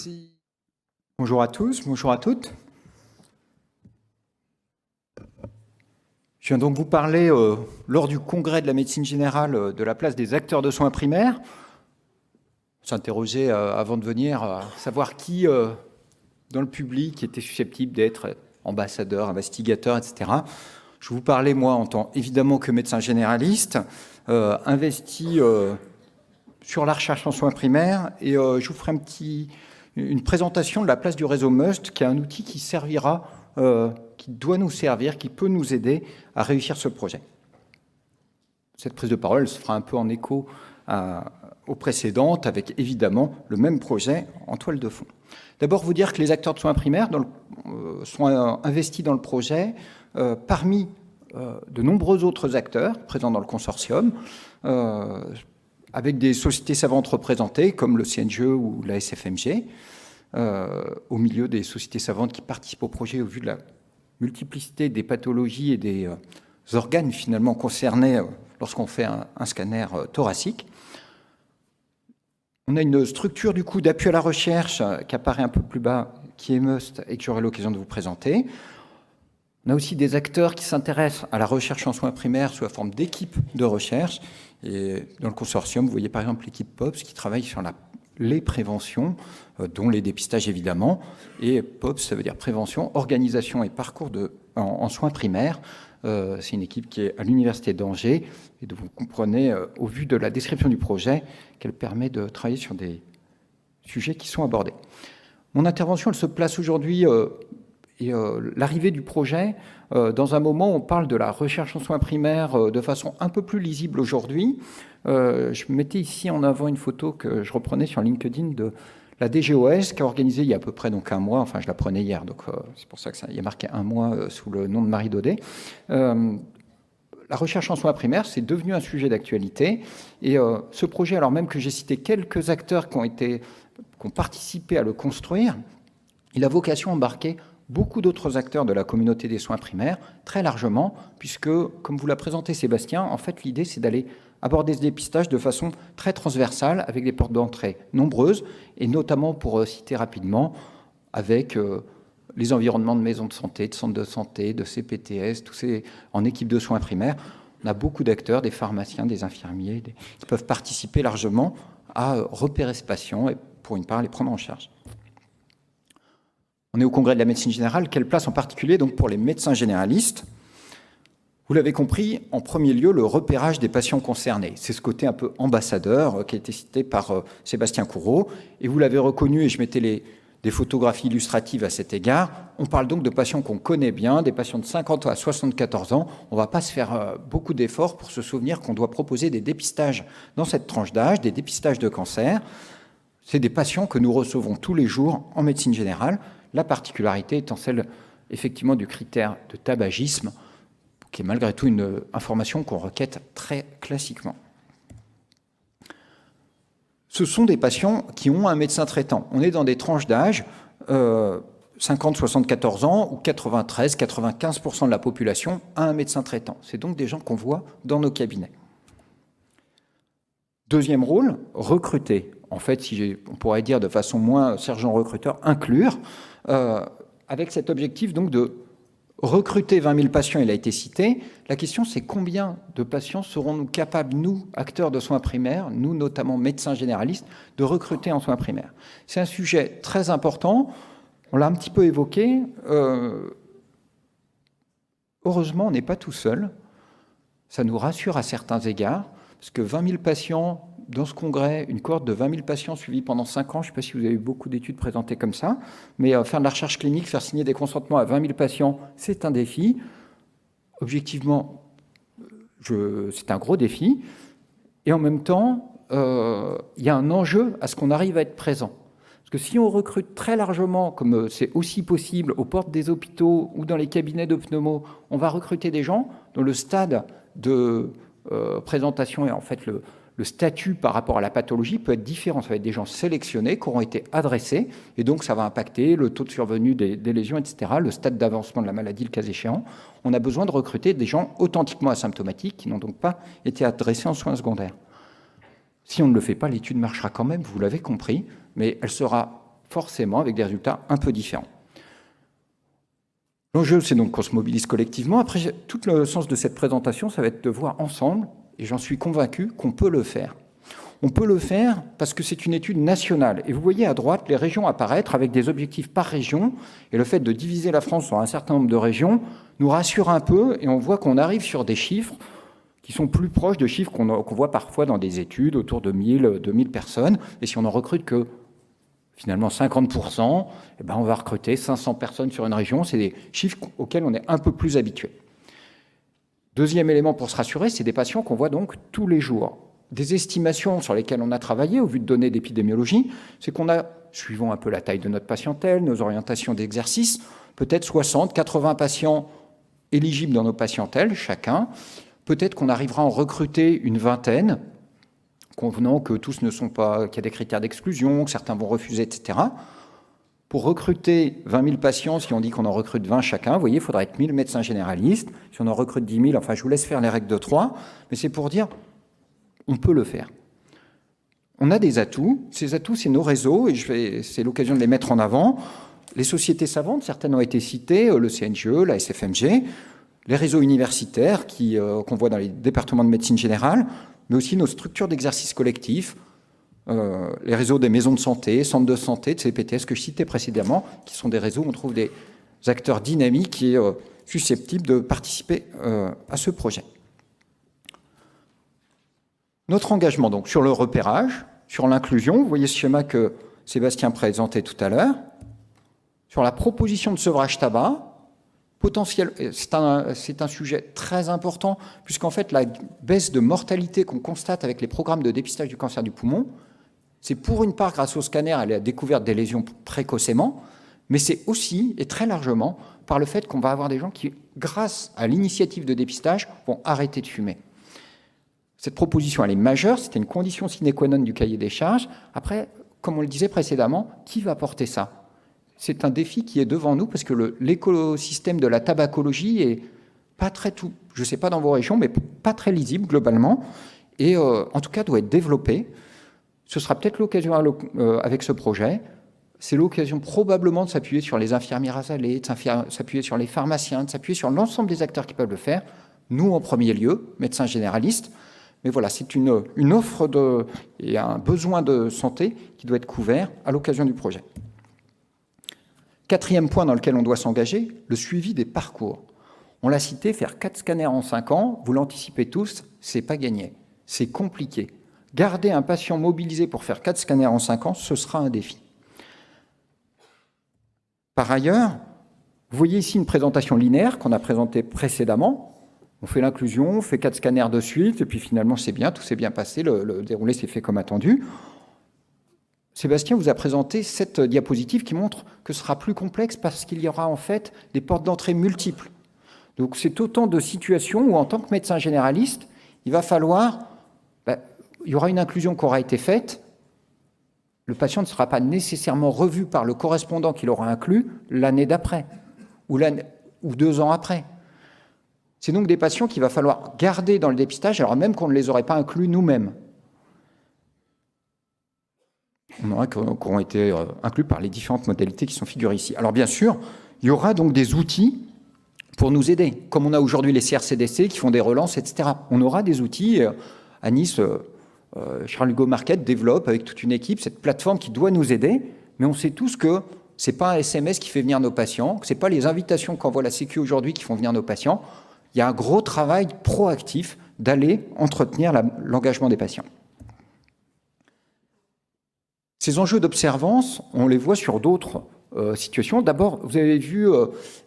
Si. Bonjour à tous, bonjour à toutes. Je viens donc vous parler, lors du congrès de la médecine générale, de la place des acteurs de soins primaires. S'interroger avant de venir, savoir qui, dans le public, était susceptible d'être ambassadeur, investigateur, etc. Je vais vous parler, moi, en tant évidemment que médecin généraliste, investi sur la recherche en soins primaires, et je vous ferai une présentation de la place du réseau MUST, qui est un outil qui servira, qui doit nous servir, qui peut nous aider à réussir ce projet. Cette prise de parole se fera un peu en écho aux précédentes, avec évidemment le même projet en toile de fond. D'abord, vous dire que les acteurs de soins primaires sont investis dans le projet parmi de nombreux autres acteurs présents dans le consortium, avec des sociétés savantes représentées, comme le CNGE ou la SFMG, au milieu des sociétés savantes qui participent au projet au vu de la multiplicité des pathologies et des organes finalement concernés lorsqu'on fait un scanner thoracique. On a une structure du coup d'appui à la recherche qui apparaît un peu plus bas, qui est MUST et que j'aurai l'occasion de vous présenter. On a aussi des acteurs qui s'intéressent à la recherche en soins primaires sous la forme d'équipes de recherche. Et dans le consortium, vous voyez par exemple l'équipe POPS qui travaille sur les préventions, dont les dépistages évidemment. Et POPS, ça veut dire prévention, organisation et parcours en soins primaires. C'est une équipe qui est à l'Université d'Angers et dont vous comprenez, au vu de la description du projet, qu'elle permet de travailler sur des sujets qui sont abordés. Mon intervention, elle se place aujourd'hui et l'arrivée du projet dans un moment où on parle de la recherche en soins primaires de façon un peu plus lisible aujourd'hui. Je mettais ici en avant une photo que je reprenais sur LinkedIn de la DGOS qui a organisé il y a à peu près donc un mois, enfin je la prenais hier, donc c'est pour ça qu'il y a marqué un mois sous le nom de Marie Daudet. La recherche en soins primaires, c'est devenu un sujet d'actualité. Et ce projet, alors même que j'ai cité quelques acteurs qui ont participé à le construire, il a vocation à embarquer beaucoup d'autres acteurs de la communauté des soins primaires, très largement, puisque, comme vous l'a présenté Sébastien, en fait, l'idée, c'est d'aller aborder ce dépistage de façon très transversale, avec des portes d'entrée nombreuses, et notamment, pour citer rapidement, avec les environnements de maisons de santé, de centres de santé, de CPTS, tous ces en équipe de soins primaires. On a beaucoup d'acteurs, des pharmaciens, des infirmiers, qui peuvent participer largement à repérer ce patient et, pour une part, les prendre en charge. On est au congrès de la médecine générale. Quelle place en particulier donc pour les médecins généralistes? Vous l'avez compris, en premier lieu, le repérage des patients concernés. C'est ce côté un peu ambassadeur qui a été cité par Sébastien Courreau. Et vous l'avez reconnu, et je mettais des photographies illustratives à cet égard. On parle donc de patients qu'on connaît bien, des patients de 50 à 74 ans. On ne va pas se faire beaucoup d'efforts pour se souvenir qu'on doit proposer des dépistages dans cette tranche d'âge, des dépistages de cancer. C'est des patients que nous recevons tous les jours en médecine générale. La particularité étant celle, effectivement, du critère de tabagisme, qui est malgré tout une information qu'on requête très classiquement. Ce sont des patients qui ont un médecin traitant. On est dans des tranches d'âge, 50-74 ans, ou 93-95% de la population a un médecin traitant. C'est donc des gens qu'on voit dans nos cabinets. Deuxième rôle, recruter. En fait, on pourrait dire de façon moins sergent-recruteur, inclure, avec cet objectif donc de recruter 20 000 patients, il a été cité. La question, c'est combien de patients serons-nous capables, nous, acteurs de soins primaires, nous notamment médecins généralistes, de recruter en soins primaires? C'est un sujet très important, on l'a un petit peu évoqué. Heureusement, on n'est pas tout seul. Ça nous rassure à certains égards, parce que 20 000 patients dans ce congrès, une cohorte de 20 000 patients suivis pendant 5 ans, je ne sais pas si vous avez eu beaucoup d'études présentées comme ça, mais faire de la recherche clinique, faire signer des consentements à 20 000 patients, c'est un défi. Objectivement, c'est un gros défi. Et en même temps, il y a un enjeu à ce qu'on arrive à être présent. Parce que si on recrute très largement, comme c'est aussi possible aux portes des hôpitaux ou dans les cabinets de pneumo, on va recruter des gens dont le stade de présentation et en fait le statut par rapport à la pathologie peut être différent. Ça va être des gens sélectionnés qui auront été adressés et donc ça va impacter le taux de survenue des lésions, etc., le stade d'avancement de la maladie, le cas échéant. On a besoin de recruter des gens authentiquement asymptomatiques qui n'ont donc pas été adressés en soins secondaires. Si on ne le fait pas, l'étude marchera quand même, vous l'avez compris, mais elle sera forcément avec des résultats un peu différents. L'enjeu, c'est donc qu'on se mobilise collectivement. Après, tout le sens de cette présentation, ça va être de voir ensemble, et j'en suis convaincu, qu'on peut le faire. On peut le faire parce que c'est une étude nationale. Et vous voyez à droite les régions apparaître avec des objectifs par région. Et le fait de diviser la France en un certain nombre de régions nous rassure un peu. Et on voit qu'on arrive sur des chiffres qui sont plus proches de chiffres qu'on voit parfois dans des études, autour de 2000 personnes. Et si on n'en recrute que finalement 50%, eh ben on va recruter 500 personnes sur une région. C'est des chiffres auxquels on est un peu plus habitué. Deuxième élément pour se rassurer, c'est des patients qu'on voit donc tous les jours. Des estimations sur lesquelles on a travaillé au vu de données d'épidémiologie, c'est qu'on a, suivant un peu la taille de notre patientèle, nos orientations d'exercice, peut-être 60, 80 patients éligibles dans nos patientèles, chacun. Peut-être qu'on arrivera à en recruter une vingtaine, convenant que tous ne sont pas, qu'il y a des critères d'exclusion, que certains vont refuser, etc. Pour recruter 20 000 patients, si on dit qu'on en recrute 20 chacun, vous voyez, il faudra être 1000 médecins généralistes. Si on en recrute 10 000, enfin, je vous laisse faire les règles de 3, mais c'est pour dire, on peut le faire. On a des atouts. Ces atouts, c'est nos réseaux, et c'est l'occasion de les mettre en avant. Les sociétés savantes, certaines ont été citées, le CNGE, la SFMG, les réseaux universitaires qu'on voit dans les départements de médecine générale, mais aussi nos structures d'exercice collectif, les réseaux des maisons de santé, centres de santé, de CPTS que je citais précédemment, qui sont des réseaux où on trouve des acteurs dynamiques et susceptibles de participer à ce projet. Notre engagement donc sur le repérage, sur l'inclusion, vous voyez ce schéma que Sébastien présentait tout à l'heure, sur la proposition de sevrage tabac, c'est un sujet très important, puisqu'en fait la baisse de mortalité qu'on constate avec les programmes de dépistage du cancer du poumon, c'est pour une part grâce au scanner à la découverte des lésions précocement, mais c'est aussi et très largement par le fait qu'on va avoir des gens qui, grâce à l'initiative de dépistage, vont arrêter de fumer. Cette proposition, elle est majeure, c'était une condition sine qua non du cahier des charges. Après, comme on le disait précédemment, qui va porter ça? C'est un défi qui est devant nous parce que l'écosystème de la tabacologie est pas très tout, je ne sais pas dans vos régions, mais pas très lisible globalement, et en tout cas doit être développé. Ce sera peut-être l'occasion avec ce projet. C'est l'occasion probablement de s'appuyer sur les infirmières azalées, de s'appuyer sur les pharmaciens, de s'appuyer sur l'ensemble des acteurs qui peuvent le faire. Nous, en premier lieu, médecins généralistes. Mais voilà, c'est une offre et un besoin de santé qui doit être couvert à l'occasion du projet. Quatrième point dans lequel on doit s'engager, le suivi des parcours. On l'a cité, faire 4 scanners en 5 ans, vous l'anticipez tous, c'est pas gagné. C'est compliqué. Garder un patient mobilisé pour faire 4 scanners en 5 ans, ce sera un défi. Par ailleurs, vous voyez ici une présentation linéaire qu'on a présentée précédemment. On fait l'inclusion, on fait 4 scanners de suite, et puis finalement c'est bien, tout s'est bien passé, le déroulé s'est fait comme attendu. Sébastien vous a présenté cette diapositive qui montre que ce sera plus complexe parce qu'il y aura en fait des portes d'entrée multiples. Donc c'est autant de situations où en tant que médecin généraliste, il va falloir, il y aura une inclusion qui aura été faite, le patient ne sera pas nécessairement revu par le correspondant qui l'aura inclus l'année d'après, ou 2 ans après. C'est donc des patients qu'il va falloir garder dans le dépistage, alors même qu'on ne les aurait pas inclus nous-mêmes. On aura qu'on été inclus par les différentes modalités qui sont figurées ici. Alors bien sûr, il y aura donc des outils pour nous aider, comme on a aujourd'hui les CRCDC qui font des relances, etc. On aura des outils. À Nice, Charles Hugo Market développe avec toute une équipe cette plateforme qui doit nous aider, mais on sait tous que ce n'est pas un SMS qui fait venir nos patients, que ce n'est pas les invitations qu'envoie la Sécu aujourd'hui qui font venir nos patients. Il y a un gros travail proactif d'aller entretenir l'engagement des patients. Ces enjeux d'observance, on les voit sur d'autres situations. D'abord, vous avez vu,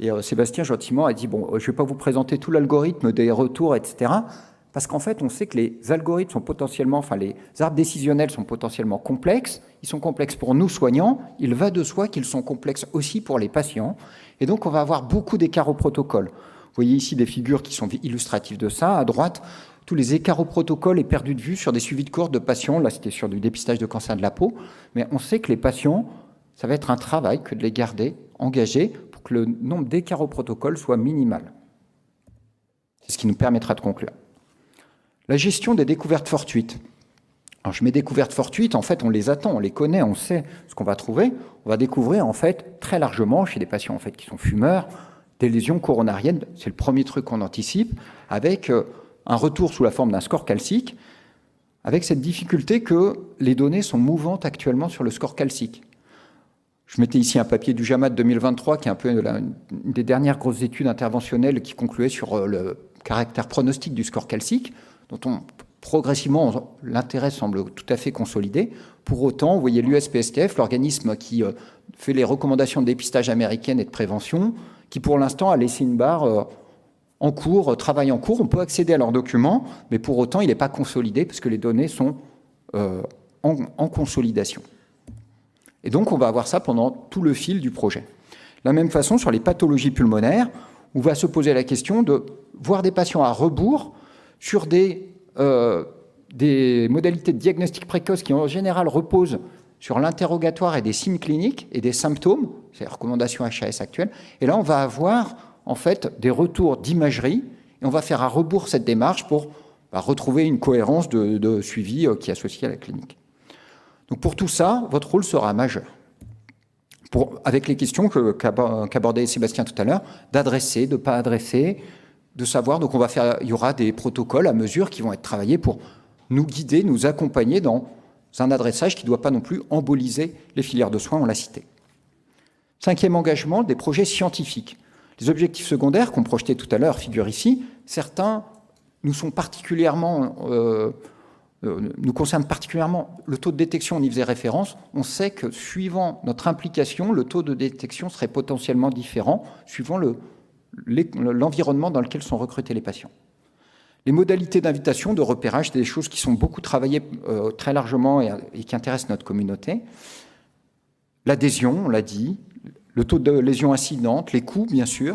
et Sébastien gentiment a dit, bon, je ne vais pas vous présenter tout l'algorithme des retours, etc., parce qu'en fait, on sait que les algorithmes sont potentiellement, enfin les arbres décisionnels sont potentiellement complexes, ils sont complexes pour nous soignants, il va de soi qu'ils sont complexes aussi pour les patients, et donc on va avoir beaucoup d'écarts au protocole. Vous voyez ici des figures qui sont illustratives de ça. À droite, tous les écarts au protocole est perdu de vue sur des suivis de cohorte de patients. Là, c'était sur du dépistage de cancer de la peau. Mais on sait que les patients, ça va être un travail que de les garder engagés pour que le nombre d'écarts au protocole soit minimal. C'est ce qui nous permettra de conclure. La gestion des découvertes fortuites. Alors, je mets découvertes fortuites, en fait, on les attend, on les connaît, on sait ce qu'on va trouver. On va découvrir, en fait, très largement, chez des patients en fait, qui sont fumeurs, des lésions coronariennes. C'est le premier truc qu'on anticipe, avec un retour sous la forme d'un score calcique, avec cette difficulté que les données sont mouvantes actuellement sur le score calcique. Je mettais ici un papier du JAMA de 2023, qui est un peu une des dernières grosses études interventionnelles qui concluait sur le caractère pronostique du score calcique, dont progressivement, l'intérêt semble tout à fait consolidé. Pour autant, vous voyez l'USPSTF, l'organisme qui fait les recommandations de dépistage américaines et de prévention, qui pour l'instant a laissé une barre en cours, travail en cours. On peut accéder à leurs documents, mais pour autant, il n'est pas consolidé parce que les données sont en consolidation. Et donc, on va avoir ça pendant tout le fil du projet. De la même façon, sur les pathologies pulmonaires, on va se poser la question de voir des patients à rebours sur des modalités de diagnostic précoce qui, en général, reposent sur l'interrogatoire et des signes cliniques et des symptômes, c'est les recommandations HAS actuelles. Et là, on va avoir, en fait, des retours d'imagerie et on va faire à rebours cette démarche pour retrouver une cohérence de suivi qui est associée à la clinique. Donc pour tout ça, votre rôle sera majeur. Avec les questions qu'abordait Sébastien tout à l'heure, d'adresser, de ne pas adresser, de savoir. Donc il y aura des protocoles à mesure qui vont être travaillés pour nous guider, nous accompagner dans un adressage qui ne doit pas non plus emboliser les filières de soins, on l'a cité. 5e engagement, des projets scientifiques. Les objectifs secondaires qu'on projetait tout à l'heure figurent ici. Certains nous sont particulièrement... nous concerne particulièrement le taux de détection, on y faisait référence. On sait que suivant notre implication, le taux de détection serait potentiellement différent suivant l'environnement dans lequel sont recrutés les patients. Les modalités d'invitation, de repérage, c'est des choses qui sont beaucoup travaillées très largement et qui intéressent notre communauté. L'adhésion, on l'a dit, le taux de lésions incidentes, les coûts, bien sûr.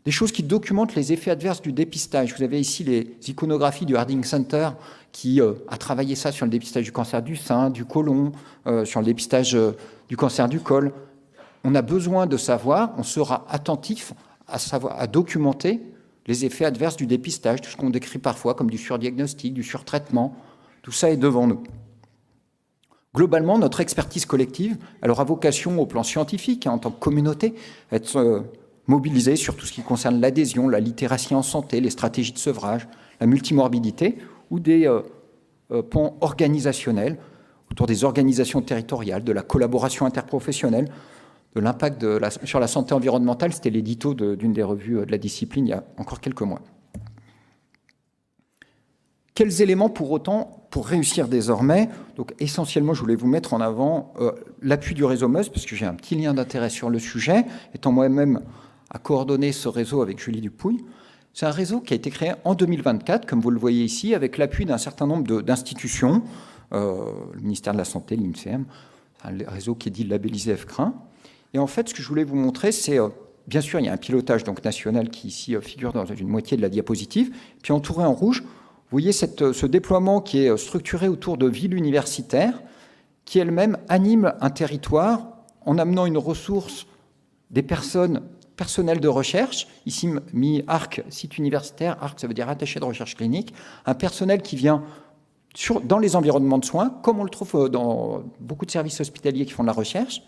Des choses qui documentent les effets adverses du dépistage. Vous avez ici les iconographies du Harding Center qui a travaillé ça sur le dépistage du cancer du sein, du côlon, sur le dépistage du cancer du col. On a besoin de savoir, on sera attentif à documenter les effets adverses du dépistage, tout ce qu'on décrit parfois comme du surdiagnostic, du surtraitement. Tout ça est devant nous. Globalement, notre expertise collective, elle aura vocation au plan scientifique, en tant que communauté, à être mobilisée sur tout ce qui concerne l'adhésion, la littératie en santé, les stratégies de sevrage, la multimorbidité, ou des pans organisationnels autour des organisations territoriales, de la collaboration interprofessionnelle, de l'impact sur la santé environnementale. C'était l'édito d'une des revues de la discipline il y a encore quelques mois. Quels éléments pour autant pour réussir désormais? Donc essentiellement, je voulais vous mettre en avant l'appui du réseau MEUS, parce que j'ai un petit lien d'intérêt sur le sujet, étant moi-même à coordonner ce réseau avec Julie Dupouille. C'est un réseau qui a été créé en 2024, comme vous le voyez ici, avec l'appui d'un certain nombre d'institutions, le ministère de la Santé, l'INSERM, un réseau qui est dit labellisé FCRIN. Et en fait, ce que je voulais vous montrer, c'est, bien sûr, il y a un pilotage donc, national qui ici figure dans une moitié de la diapositive, puis entouré en rouge, vous voyez ce déploiement qui est structuré autour de villes universitaires, qui elles-mêmes animent un territoire en amenant une ressource des personnel de recherche, ici mis ARC, site universitaire, ARC ça veut dire attaché de recherche clinique, un personnel qui vient dans les environnements de soins, comme on le trouve dans beaucoup de services hospitaliers qui font de la recherche,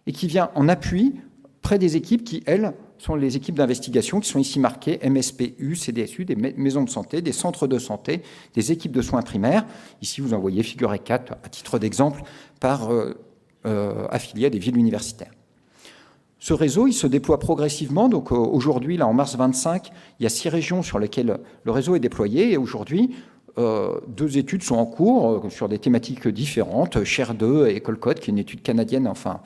et qui vient en appui près des équipes qui, elles, sont les équipes d'investigation qui sont ici marquées MSPU, CDSU, des maisons de santé, des centres de santé, des équipes de soins primaires. Ici, vous en voyez figurer 4, à titre d'exemple, par affiliés à des villes universitaires. Ce réseau, il se déploie progressivement. Donc aujourd'hui, là, en mars 25, il y a 6 régions sur lesquelles le réseau est déployé. Et aujourd'hui, 2 études sont en cours sur des thématiques différentes. Cher2 et École Code, qui est une étude canadienne, enfin,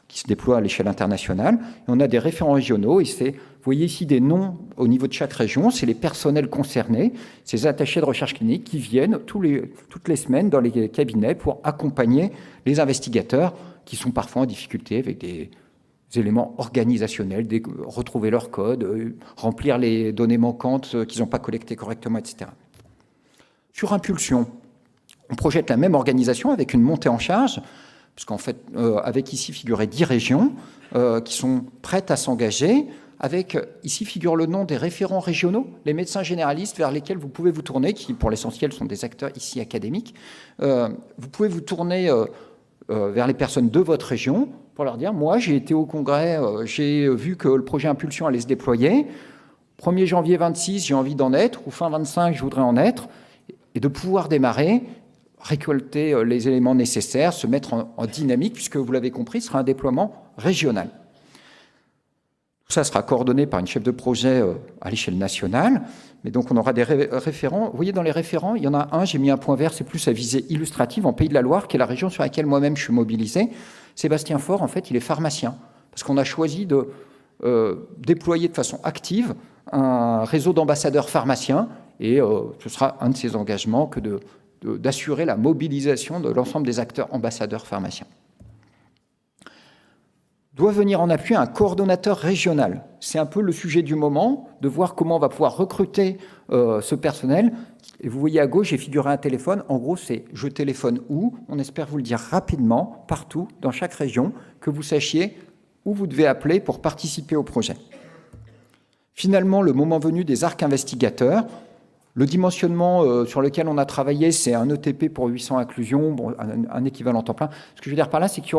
qui se déploie à l'échelle internationale. Et on a des référents régionaux. Et vous voyez ici des noms au niveau de chaque région. C'est les personnels concernés, ces attachés de recherche clinique qui viennent toutes les semaines dans les cabinets pour accompagner les investigateurs qui sont parfois en difficulté avec des éléments organisationnels, retrouver leur code, remplir les données manquantes qu'ils n'ont pas collectées correctement, etc. Sur impulsion, on projette la même organisation avec une montée en charge, parce qu'en fait, avec ici figuraient 10 régions qui sont prêtes à s'engager avec, ici figure le nom des référents régionaux, les médecins généralistes vers lesquels vous pouvez vous tourner, qui pour l'essentiel sont des acteurs ici académiques. Vous pouvez vous tourner vers les personnes de votre région pour leur dire, moi j'ai été au congrès, j'ai vu que le projet Impulsion allait se déployer, 1er janvier 26, j'ai envie d'en être, ou fin 25, je voudrais en être, et de pouvoir démarrer, récolter les éléments nécessaires, se mettre en dynamique, puisque vous l'avez compris, ce sera un déploiement régional. Tout ça sera coordonné par une chef de projet à l'échelle nationale, mais donc on aura des référents. Vous voyez, dans les référents, il y en a un, j'ai mis un point vert, c'est plus à visée illustrative, en Pays de la Loire, qui est la région sur laquelle moi-même je suis mobilisé. Sébastien Faure, en fait, il est pharmacien, parce qu'on a choisi de déployer de façon active un réseau d'ambassadeurs pharmaciens, et ce sera un de ses engagements que d'assurer la mobilisation de l'ensemble des acteurs ambassadeurs pharmaciens. Doit venir en appui un coordonnateur régional. C'est un peu le sujet du moment, de voir comment on va pouvoir recruter ce personnel. Et vous voyez à gauche, j'ai figuré un téléphone. En gros, c'est « je téléphone où ?» On espère vous le dire rapidement, partout, dans chaque région, que vous sachiez où vous devez appeler pour participer au projet. Finalement, le moment venu des arcs investigateurs, le dimensionnement sur lequel on a travaillé, c'est un ETP pour 800 inclusions, bon, un équivalent temps plein. Ce que je veux dire par là, c'est que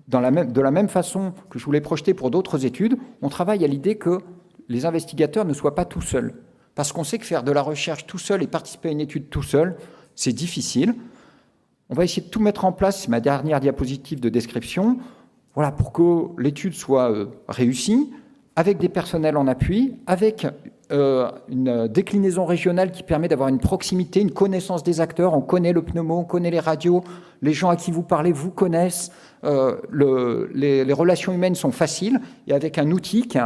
de la même façon que je voulais projeter pour d'autres études, on travaille à l'idée que les investigateurs ne soient pas tout seuls. Parce qu'on sait que faire de la recherche tout seul et participer à une étude tout seul, c'est difficile. On va essayer de tout mettre en place, c'est ma dernière diapositive de description, voilà, pour que l'étude soit réussie, avec des personnels en appui, avec une déclinaison régionale qui permet d'avoir une proximité, une connaissance des acteurs. On connaît le pneumo, on connaît les radios, les gens à qui vous parlez vous connaissent, les relations humaines sont faciles, et avec un outil qui est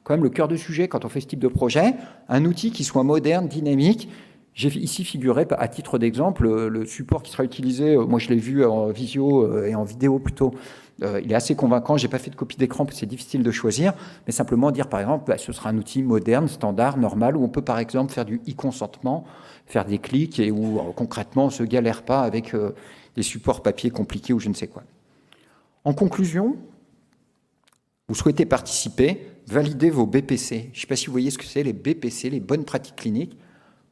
quand même le cœur de sujet quand on fait ce type de projet, un outil qui soit moderne, dynamique. J'ai ici figuré, à titre d'exemple, le support qui sera utilisé, moi je l'ai vu en visio et en vidéo plutôt, il est assez convaincant. Je n'ai pas fait de copie d'écran parce que c'est difficile de choisir, mais simplement dire par exemple, ce sera un outil moderne, standard, normal, où on peut par exemple faire du e-consentement, faire des clics et où concrètement on ne se galère pas avec des supports papier compliqués ou je ne sais quoi. En conclusion, vous souhaitez participer, valider vos BPC. Je ne sais pas si vous voyez ce que c'est les BPC, les bonnes pratiques cliniques.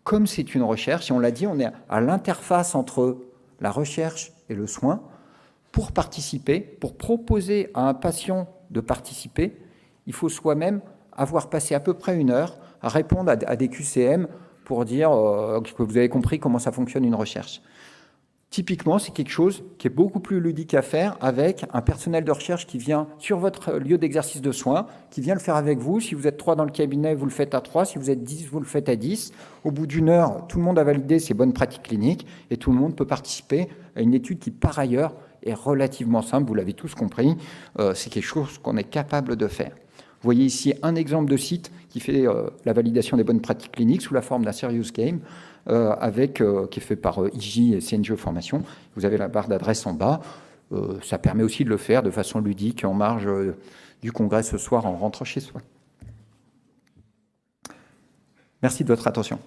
Comme c'est une recherche, et on l'a dit, on est à l'interface entre la recherche et le soin. Pour participer, pour proposer à un patient de participer, il faut soi-même avoir passé à peu près 1 heure à répondre à des QCM pour dire que vous avez compris comment ça fonctionne une recherche. Typiquement, c'est quelque chose qui est beaucoup plus ludique à faire avec un personnel de recherche qui vient sur votre lieu d'exercice de soins, qui vient le faire avec vous. Si vous êtes 3 dans le cabinet, vous le faites à 3. Si vous êtes 10, vous le faites à 10. Au bout d'1 heure, tout le monde a validé ses bonnes pratiques cliniques et tout le monde peut participer à une étude qui, par ailleurs, est relativement simple. Vous l'avez tous compris. C'est quelque chose qu'on est capable de faire. Vous voyez ici un exemple de site qui fait la validation des bonnes pratiques cliniques sous la forme d'un serious game, qui est fait par IJ et CNGE Formation. Vous avez la barre d'adresse en bas. Ça permet aussi de le faire de façon ludique en marge du congrès ce soir en rentrant chez soi. Merci de votre attention.